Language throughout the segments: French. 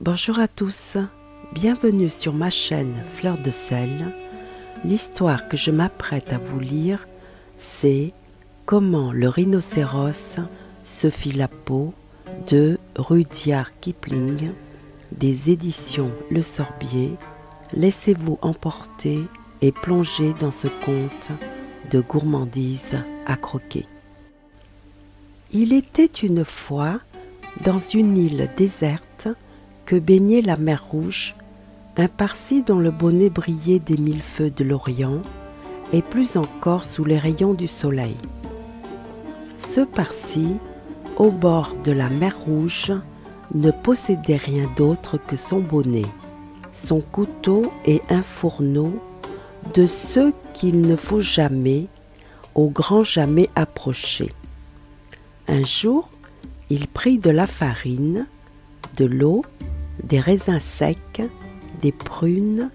Bonjour à tous, bienvenue sur ma chaîne Fleur de Sel. L'histoire que je m'apprête à vous lire, c'est Comment le rhinocéros se fit la peau de Rudyard Kipling, des éditions Le Sorbier. Laissez-vous emporter et plonger dans ce conte de gourmandise à croquer. Il était une fois, dans une île déserte, que baignait la mer Rouge, un Parsi dont le bonnet brillait des mille feux de l'Orient, et plus encore sous les rayons du soleil. Ce Parsi, au bord de la mer Rouge, ne possédait rien d'autre que son bonnet, son couteau et un fourneau, de ceux qu'il ne faut jamais, au grand jamais approcher. Un jour, il prit de la farine, de l'eau, des raisins secs, des prunes,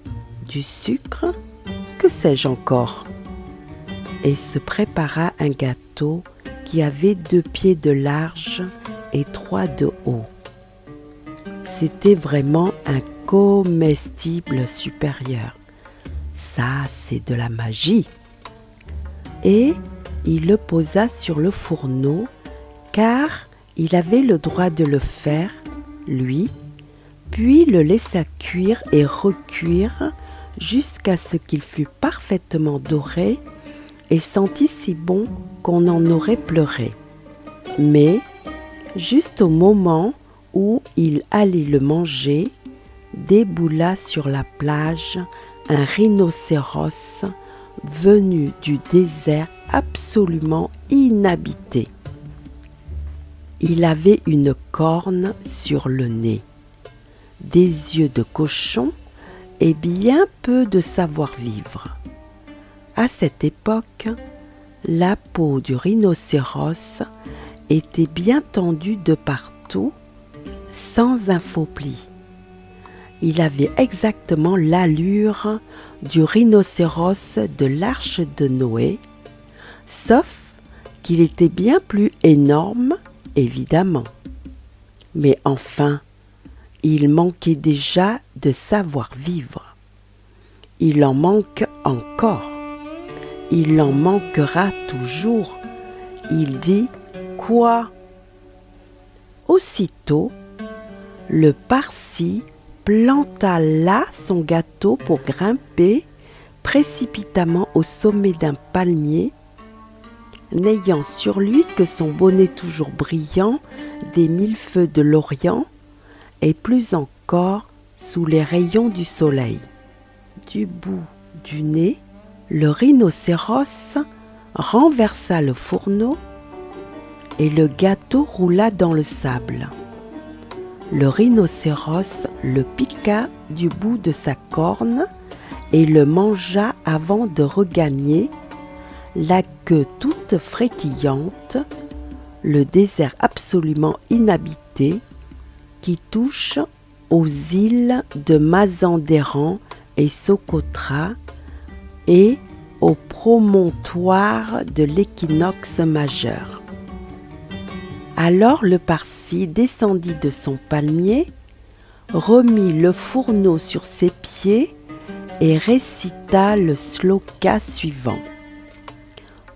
du sucre, que sais-je encore, et se prépara un gâteau qui avait 2 pieds de large et 3 de haut. C'était vraiment un comestible supérieur. Ça, c'est de la magie. Et il le posa sur le fourneau, car il avait le droit de le faire, lui, puis le laissa cuire et recuire jusqu'à ce qu'il fût parfaitement doré et sentit si bon qu'on en aurait pleuré. Mais, juste au moment où il allait le manger, déboula sur la plage un rhinocéros venu du désert absolument inhabité. Il avait une corne sur le nez, des yeux de cochon et bien peu de savoir-vivre. À cette époque, la peau du rhinocéros était bien tendue de partout, sans un faux pli. Il avait exactement l'allure du rhinocéros de l'Arche de Noé, sauf qu'il était bien plus énorme, évidemment. Mais enfin, il manquait déjà de savoir-vivre. Il en manque encore. Il en manquera toujours. Il dit « Quoi ?» Aussitôt, le Parsi planta là son gâteau pour grimper précipitamment au sommet d'un palmier, n'ayant sur lui que son bonnet toujours brillant des 1000 feux de l'Orient, et plus encore sous les rayons du soleil. Du bout du nez, le rhinocéros renversa le fourneau et le gâteau roula dans le sable. Le rhinocéros le piqua du bout de sa corne et le mangea avant de regagner, la queue toute frétillante, le désert absolument inhabité qui touche aux îles de Mazandéran et Socotra et au promontoire de l'équinoxe majeur. Alors le Parsi descendit de son palmier, remit le fourneau sur ses pieds et récita le sloka suivant.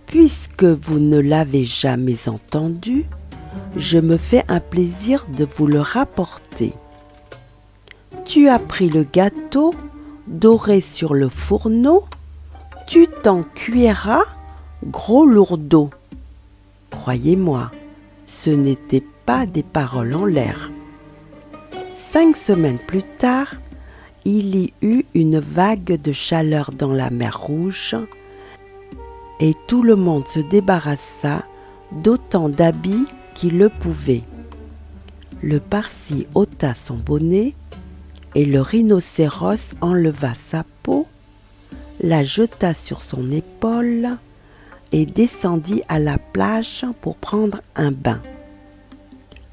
Puisque vous ne l'avez jamais entendu, je me fais un plaisir de vous le rapporter. Tu as pris le gâteau, doré sur le fourneau, tu t'en cuiras, gros lourdeau. Croyez-moi, ce n'étaient pas des paroles en l'air. 5 semaines plus tard, il y eut une vague de chaleur dans la mer Rouge, et tout le monde se débarrassa d'autant d'habits qu'il le pouvait. Le Parsi ôta son bonnet, et le rhinocéros enleva sa peau, la jeta sur son épaule et descendit à la plage pour prendre un bain.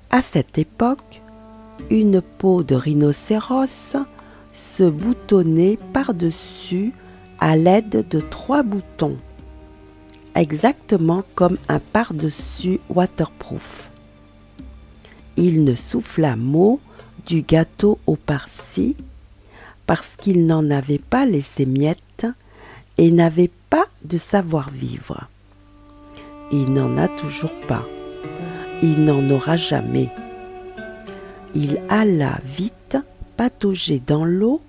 À cette époque, une peau de rhinocéros se boutonnait par-dessus à l'aide de 3 boutons, exactement comme un par-dessus waterproof. Il ne souffla mot du gâteau au Parsi parce qu'il n'en avait pas laissé miettes et n'avait pas de savoir-vivre. Il n'en a toujours pas. Il n'en aura jamais. Il alla vite patauger dans l'eau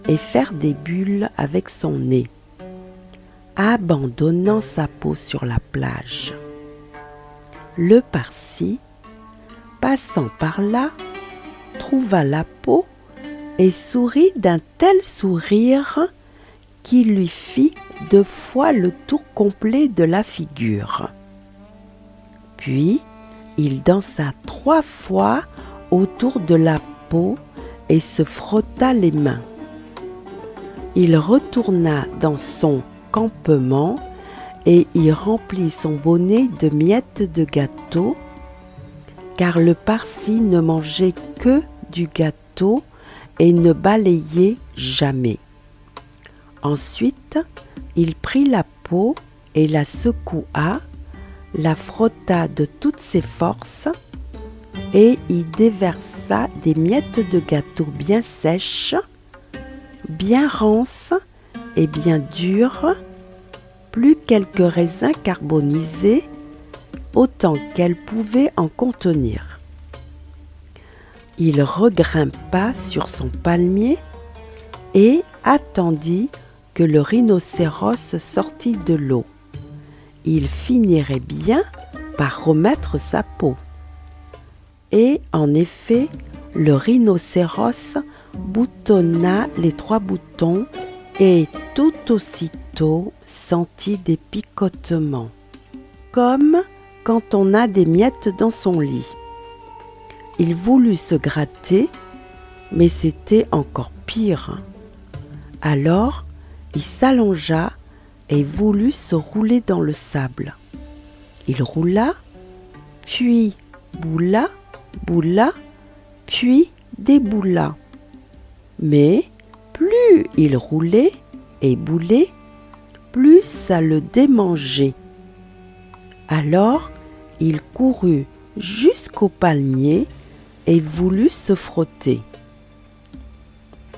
et faire des bulles avec son nez, abandonnant sa peau sur la plage. Le Parsi, passant par là, trouva la peau et sourit d'un tel sourire qui lui fit 2 fois le tour complet de la figure. Puis, il dansa 3 fois autour de la peau et se frotta les mains. Il retourna dans son campement et y remplit son bonnet de miettes de gâteau, car le Parsi ne mangeait que du gâteau et ne balayait jamais. Ensuite, il prit la peau et la secoua, la frotta de toutes ses forces et y déversa des miettes de gâteau bien sèches, bien rances et bien dures, plus quelques raisins carbonisés, autant qu'elle pouvait en contenir. Il regrimpa sur son palmier et attendit que le rhinocéros sortît de l'eau. Il finirait bien par remettre sa peau. Et en effet, le rhinocéros boutonna les 3 boutons et tout aussitôt sentit des picotements, comme quand on a des miettes dans son lit. Il voulut se gratter, mais c'était encore pire. Alors, il s'allongea et voulut se rouler dans le sable. Il roula, puis boula, puis déboula. Mais plus il roulait et boulait, plus ça le démangeait. Alors, il courut jusqu'au palmier et voulut se frotter.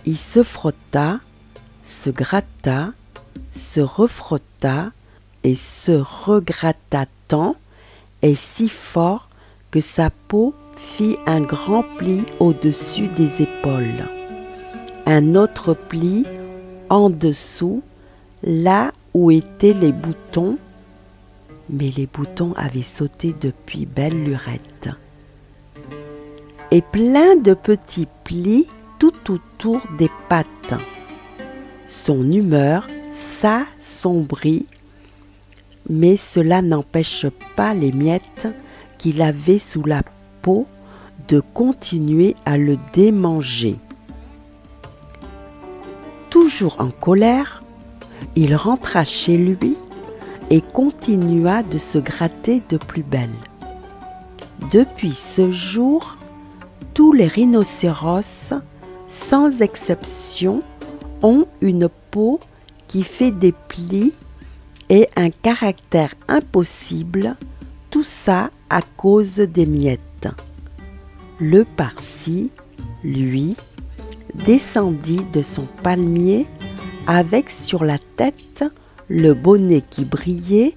Il se frotta, se gratta, se refrotta et se regratta tant et si fort que sa peau fit un grand pli au-dessus des épaules, un autre pli en dessous, là où étaient les boutons, mais les boutons avaient sauté depuis belle lurette, et plein de petits plis tout autour des pattes. Son humeur s'assombrit, mais cela n'empêche pas les miettes qu'il avait sous la peau de continuer à le démanger. Toujours en colère, il rentra chez lui et continua de se gratter de plus belle. Depuis ce jour, tous les rhinocéros, sans exception, ont une peau qui fait des plis et un caractère impossible, tout ça à cause des miettes. Le Parsi, lui, descendit de son palmier avec sur la tête le bonnet qui brillait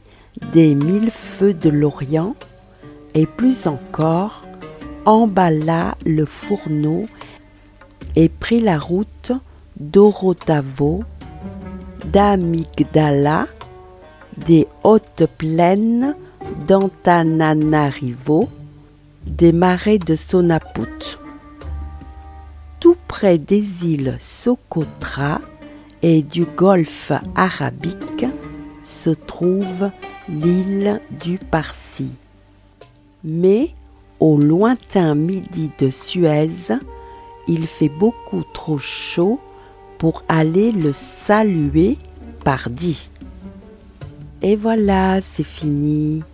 des 1000 feux de l'Orient et plus encore emballa le fourneau et prit la route d'Orotavo, d'Amygdala, des hautes plaines d'Antananarivo, des marais de Sonaput. Tout près des îles Socotra et du golfe arabique se trouve l'île du Parsi. Mais au lointain midi de Suez, il fait beaucoup trop chaud pour aller le saluer pardi. Et voilà, c'est fini.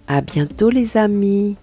À bientôt les amis.